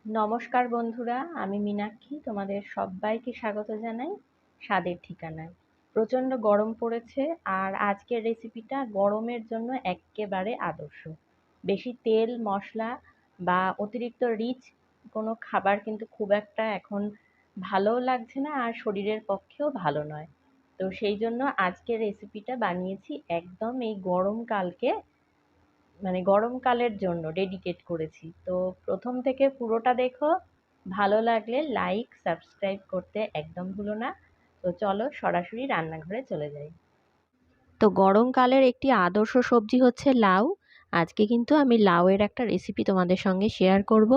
নমস্কার বন্ধুরা, আমি মীনাক্ষী তোমাদের সবাইকে স্বাগত জানাই স্বাদের ঠিকানায়। প্রচণ্ড গরম পড়েছে আর আজকের রেসিপিটা গরমের জন্য এক্কেবারে আদর্শ। বেশি তেল মশলা বা অতিরিক্ত রিচ কোনো খাবার কিন্তু খুব একটা এখন ভালোও লাগছে না আর শরীরের পক্ষেও ভালো নয়। তো সেই জন্য আজকের রেসিপিটা বানিয়েছি একদম এই গরমকালকে, মানে গরমকালের জন্য ডেডিকেট করেছি। তো প্রথম থেকে পুরোটা দেখো, ভালো লাগলে লাইক সাবস্ক্রাইব করতে একদম ভুলো না। তো চলো সরাসরি রান্নাঘরে চলে যাই। তো গরমকালের একটি আদর্শ সবজি হচ্ছে লাউ। আজকে কিন্তু আমি লাউয়ের একটা রেসিপি তোমাদের সঙ্গে শেয়ার করব।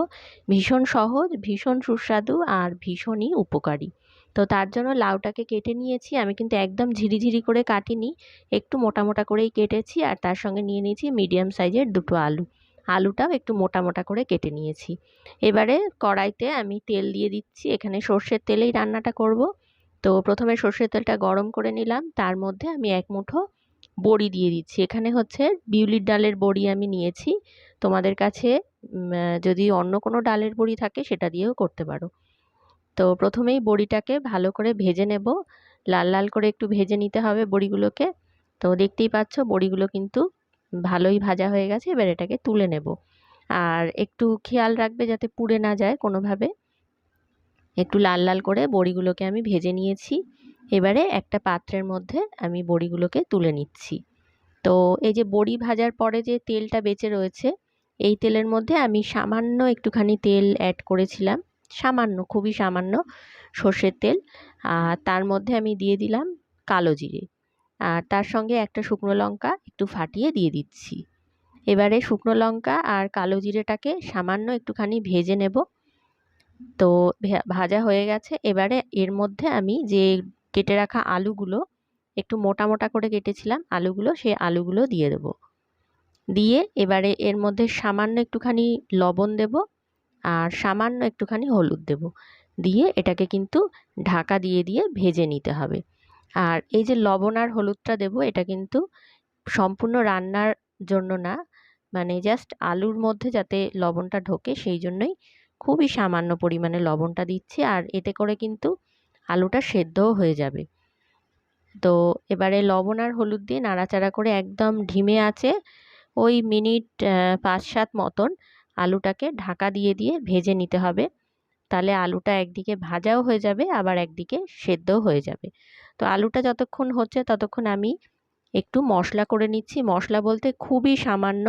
ভীষণ সহজ, ভীষণ সুস্বাদু আর ভীষণই উপকারী। তো তার জন্য লাউটাকে কেটে নিয়েছি। আমি কিন্তু একদম ঝিরিঝিরি করে কাটিনি, একটু মোটা মোটা করেই কেটেছি। আর তার সঙ্গে নিয়ে নিয়েছি মিডিয়াম সাইজের দুটো আলু। আলুটাও একটু মোটা মোটা করে কেটে নিয়েছি। এবারে কড়াইতে আমি তেল দিয়ে দিচ্ছি। এখানে সর্ষের তেলেই রান্নাটা করব। তো প্রথমে সর্ষের তেলটা গরম করে নিলাম, তার মধ্যে আমি এক মুঠো বড়ি দিয়ে দিচ্ছি। এখানে হচ্ছে বিউলির ডালের বড়ি আমি নিয়েছি। তোমাদের কাছে যদি অন্য কোনো ডালের বড়ি থাকে সেটা দিয়েও করতে পারো। তো প্রথমেই বড়িটাকে ভালো করে ভেজে নেব, লাল লাল করে একটু ভেজে নিতে হবে বড়িগুলোকে। তো দেখতেই পাচ্ছ বড়িগুলো কিন্তু ভালোই ভাজা হয়ে গেছে। এবার এটাকে তুলে নেব। আর একটু খেয়াল রাখবে যাতে পুড়ে না যায় কোনোভাবে। একটু লাল লাল করে বড়িগুলোকে আমি ভেজে নিয়েছি। এবারে একটা পাত্রের মধ্যে আমি বড়িগুলোকে তুলে নিচ্ছি। তো এই যে বড়ি ভাজার পরে যে তেলটা বেঁচে রয়েছে, এই তেলের মধ্যে আমি সামান্য একটুখানি তেল অ্যাড করেছিলাম, সামান্য, খুবই সামান্য সর্ষের তেল। আর তার মধ্যে আমি দিয়ে দিলাম কালো জিরে, আর তার সঙ্গে একটা শুকনো লঙ্কা একটু ফাটিয়ে দিয়ে দিচ্ছি। এবারে শুকনো লঙ্কা আর কালো জিরেটাকে সামান্য একটুখানি ভেজে নেব। তো ভাজা হয়ে গেছে। এবারে এর মধ্যে আমি যে কেটে রাখা আলুগুলো, একটু মোটা মোটা করে কেটেছিলাম আলুগুলো, সেই আলুগুলো দিয়ে দেবো। দিয়ে এবারে এর মধ্যে সামান্য একটুখানি লবণ দেব আর সামান্য একটুখানি হলুদ দেব। দিয়ে এটাকে কিন্তু ঢাকা দিয়ে দিয়ে ভেজে নিতে হবে। আর এই যে লবণ আর হলুদটা দেব, এটা কিন্তু সম্পূর্ণ রান্নার জন্য না, মানে জাস্ট আলুর মধ্যে যাতে লবণটা ঢোকে সেই জন্যই খুবই সামান্য পরিমাণে লবণটা দিচ্ছি। আর এতে করে কিন্তু আলুটা সেদ্ধও হয়ে যাবে। তো এবারে লবণ আর হলুদ দিয়ে নাড়াচাড়া করে একদম ধিমে আঁচে ওই মিনিট 5-7 মতন আলুটাকে ঢাকা দিয়ে দিয়ে ভেজে নিতে হবে। তাহলে আলুটা একদিকে ভাজাও হয়ে যাবে, আবার একদিকে সেদ্ধও হয়ে যাবে। তো আলুটা যতক্ষণ হচ্ছে ততক্ষণ আমি একটু মশলা করে নিচ্ছি। মশলা বলতে খুবই সামান্য,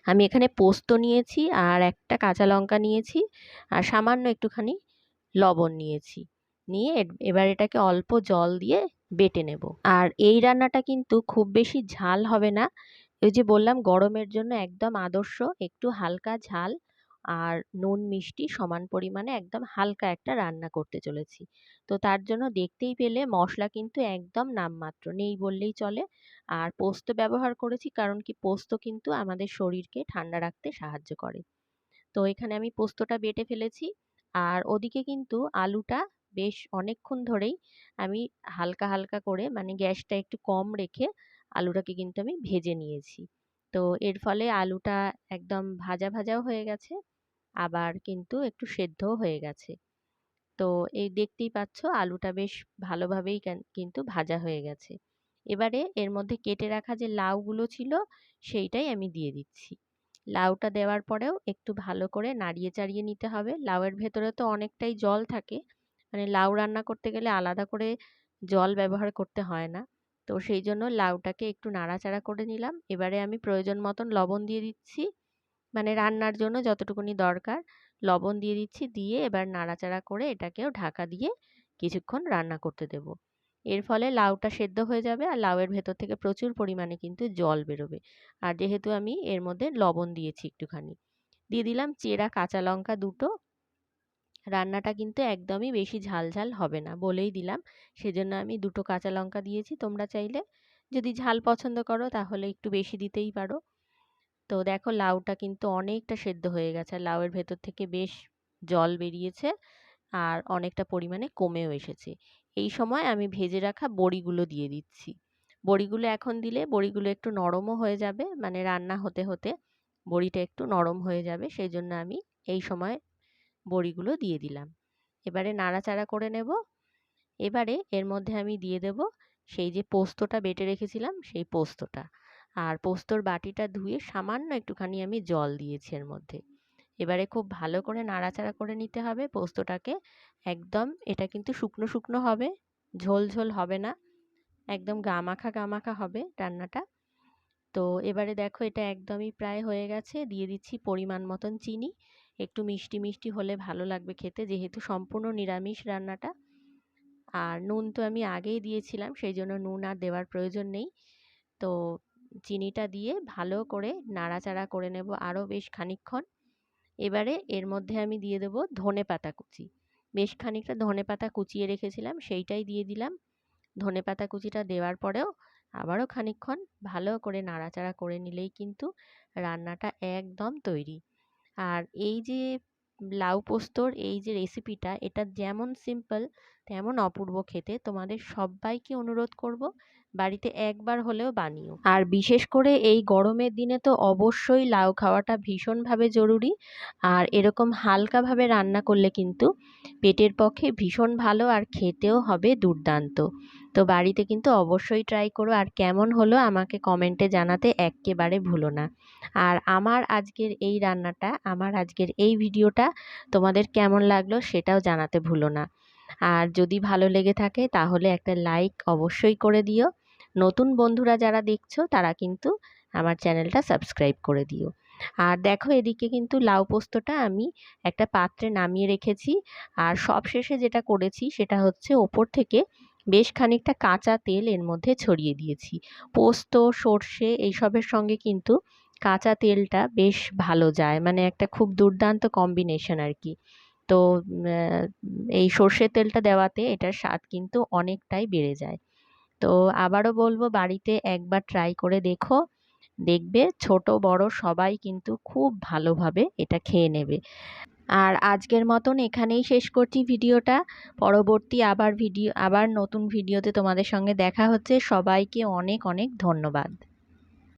আমি এখানে পোস্ত নিয়েছি আর একটা কাঁচা লঙ্কা নিয়েছি আর সামান্য একটুখানি লবণ নিয়েছি। নিয়ে এবার এটাকে অল্প জল দিয়ে বেটে নেব। আর এই রান্নাটা কিন্তু খুব বেশি ঝাল হবে না। ওই যে বললাম গরমের জন্য একদম আদর্শ, একটু হালকা ঝাল আর নুন মিষ্টি সমান পরিমাণে একদম হালকা একটা রান্না করতে চলেছি। তো তার জন্য দেখতেই পেলে মশলা কিন্তু একদম নামমাত্র, নেই বললেই চলে। আর পোস্ত ব্যবহার করেছি কারণ কি পোস্ত কিন্তু আমাদের শরীরকে ঠান্ডা রাখতে সাহায্য করে। তো এখানে আমি পোস্তটা বেটে ফেলেছি। আর ওদিকে কিন্তু আলুটা বেশ অনেকক্ষণ ধরেই আমি হালকা হালকা করে, মানে গ্যাসটা একটু কম রেখে আলুটাকে কিন্তু আমি ভেজে নিয়েছি। তো এর ফলে আলুটা একদম ভাজা ভাজাও হয়ে গেছে, আবার কিন্তু একটু সেদ্ধও হয়ে গেছে। তো এই দেখতেই পাচ্ছ আলুটা বেশ ভালোভাবেই কিন্তু ভাজা হয়ে গেছে। এবারে এর মধ্যে কেটে রাখা যে লাউগুলো ছিল সেইটাই আমি দিয়ে দিচ্ছি। লাউটা দেওয়ার পরেও একটু ভালো করে নাড়িয়ে চাড়িয়ে নিতে হবে। লাউয়ের ভেতরে তো অনেকটাই জল থাকে, মানে লাউ রান্না করতে গেলে আলাদা করে জল ব্যবহার করতে হয় না। তো সেই জন্য লাউটাকে একটু নাড়াচাড়া করে নিলাম। এবারে আমি প্রয়োজন মতন লবণ দিয়ে দিচ্ছি, মানে রান্নার জন্য যতটুকুনি দরকার লবণ দিয়ে দিচ্ছি। দিয়ে এবার নাড়াচাড়া করে এটাকেও ঢাকা দিয়ে কিছুক্ষণ রান্না করতে দেব। এর ফলে লাউটা সেদ্ধ হয়ে যাবে আর লাউয়ের ভেতর থেকে প্রচুর পরিমাণে কিন্তু জল বেরোবে। আর যেহেতু আমি এর মধ্যে লবণ দিয়েছি একটুখানি, দিয়ে দিলাম চেরা কাঁচা লঙ্কা দুটো। রান্নাটা কিন্তু একদমই বেশি ঝাল ঝাল হবে না বলেই দিলাম, সেজন্য আমি দুটো কাঁচা লঙ্কা দিয়েছি। তোমরা চাইলে যদি ঝাল পছন্দ করো তাহলে একটু বেশি দিতেই পারো। তো দেখো লাউটা কিন্তু অনেকটা সেদ্ধ হয়ে গেছে আর লাউয়ের ভেতর থেকে বেশ জল বেরিয়েছে আর অনেকটা পরিমাণে কমেও এসেছে। এই সময় আমি ভেজে রাখা বড়িগুলো দিয়ে দিচ্ছি। বড়িগুলো এখন দিলে বড়িগুলো একটু নরমও হয়ে যাবে, মানে রান্না হতে হতে বড়িটা একটু নরম হয়ে যাবে, সেই জন্য আমি এই সময় বড়িগুলো দিয়ে দিলাম। এবারে নাড়াচাড়া করে নেব। এবারে এর মধ্যে আমি দিয়ে দেব সেই যে পোস্তটা বেটে রেখেছিলাম সেই পোস্তটা, আর পোস্তর বাটিটা ধুয়ে সামান্য একটুখানি আমি জল দিয়েছি এর মধ্যে। এবারে খুব ভালো করে নাড়াচাড়া করে নিতে হবে পোস্তটাকে। একদম এটা কিন্তু শুকনো শুকনো হবে, ঝোল ঝোল হবে না, একদম গামাখা গামাখা হবে রান্নাটা। তো এবারে দেখো এটা একদমই প্রায় হয়ে গেছে। দিয়ে দিচ্ছি পরিমাণ মতন চিনি। একটু মিষ্টি মিষ্টি হলে ভালো লাগবে খেতে, যেহেতু সম্পূর্ণ নিরামিষ রান্নাটা। আর নুন তো আমি আগেই দিয়েছিলাম, সেই জন্য নুন আর দেওয়ার প্রয়োজন নেই। তো চিনিটা দিয়ে ভালো করে নাড়াচাড়া করে নেব আরও বেশ খানিকক্ষণ। এবারে এর মধ্যে আমি দিয়ে দেবো ধনেপাতা কুচি। বেশ খানিকটা ধনেপাতা কুচিয়ে রেখেছিলাম, সেইটাই দিয়ে দিলাম। ধনেপাতা কুচিটা দেওয়ার পরেও আবারও খানিকক্ষণ ভালো করে নাড়াচাড়া করে নিলেই কিন্তু রান্নাটা একদম তৈরি। আর এই যে লাউ পোস্তর এই যে রেসিপিটা, এটা যেমন সিম্পল তেমন অপূর্ব খেতে। তোমাদের সবাইকে অনুরোধ করব বাড়িতে একবার হলেও বানিও। আর বিশেষ করে এই গরমের দিনে তো অবশ্যই লাউ খাওয়াটা ভীষণভাবে জরুরি। আর এরকম হালকাভাবে রান্না করলে কিন্তু পেটের পক্ষে ভীষণ ভালো, আর খেতেও হবে দুর্দান্ত। তো বাড়িতে কিন্তু অবশ্যই ট্রাই করো, আর কেমন হলো আমাকে কমেন্টে জানাতে এক্কেবারে ভুলো না। আর আমার আজকের এই রান্নাটা, আমার আজকের এই ভিডিওটা তোমাদের কেমন লাগলো সেটাও জানাতে ভুলো না। আর যদি ভালো লেগে থাকে তাহলে একটা লাইক অবশ্যই করে দিও। নতুন বন্ধুরা যারা দেখছো তারা কিন্তু আমার চ্যানেলটা সাবস্ক্রাইব করে দিও। আর দেখো এদিকে কিন্তু লাউ পোস্তটা আমি একটা পাত্রে নামিয়ে রেখেছি। আর সবশেষে যেটা করেছি সেটা হচ্ছে ওপর থেকে বেশ খানিকটা কাঁচা তেল এর মধ্যে ছড়িয়ে দিয়েছি। পোস্ত, সর্ষে এইসবের সঙ্গে কিন্তু কাঁচা তেলটা বেশ ভালো যায়, মানে একটা খুব দুর্দান্ত কম্বিনেশন আর কি। তো এই সর্ষের তেলটা দেওয়াতে এটার স্বাদ কিন্তু অনেকটাই বেড়ে যায়। তো আবারও বলবো বাড়িতে একবার ট্রাই করে দেখো, দেখবে ছোট বড় সবাই কিন্তু খুব ভালোভাবে এটা খেয়ে নেবে। আর আজকের মতন এখানেই শেষ করছি ভিডিওটা। পরবর্তী আবার নতুন ভিডিওতে তোমাদের সঙ্গে দেখা হচ্ছে। সবাইকে অনেক অনেক ধন্যবাদ।